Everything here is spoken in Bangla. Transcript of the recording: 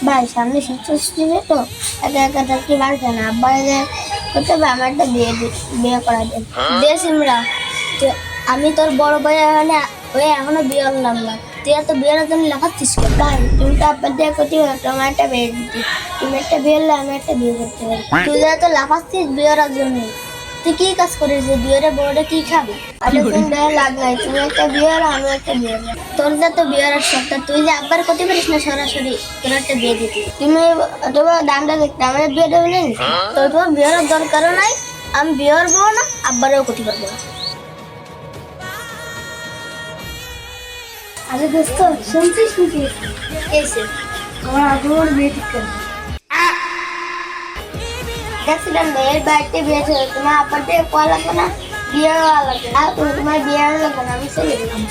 ভাই সামনে ষষ্ঠী তো একা একা থাকতে পারছে না, আব্বা যে করতে হবে আমার একটা বিয়ে করা দেন দে সিমরা। আমি তোর বড় ভাই এখানে ওই এখনো বিয়ে হলাম না, তুই এত বিয়ের জন্য লাফাচ্ছিস কেন? ভাই তুমি তো আব্বার দিয়ে করতে পারো, তোমার একটা বিয়ে দিতে, তুমি একটা বিয়ে হলে আমি একটা বিয়ে করতে পারি। তুই যে এত লাফাচ্ছিস বিয়ের জন্য, তুই কি কাজ করিস যে বিয়ের বউটা কি খাবি? আরে তুমি লাভ নাই, তুমি একটা বিয়ে হলো আমি একটা বিয়ে হলো, তোর যে তো বিয়ের সত্তা তুই যে আব্বার করতে পারিস না সরাসরি তোর একটা বিয়ে দিতি। তুমি তোমার দামটা দেখতে আমার বিয়ে দেবে নেই, তো তোমার বিয়ের দরকারও নাই, আমি বিয়ে করবো না আব্বারও করতে পারবো না। আরে দোস্ত শুনছিস নাকি? এসে আমার আগুর বিয়ে ঠিক করে দেখছিলাম মেয়ের বাড়িতে বিয়ে ছিল, তোমার আব্বার দিয়ে কোয়া লাগবে না, বিয়ে হওয়া লাগবে আর তোমার বিয়ে লাগবে না, আমি চলে গেলাম।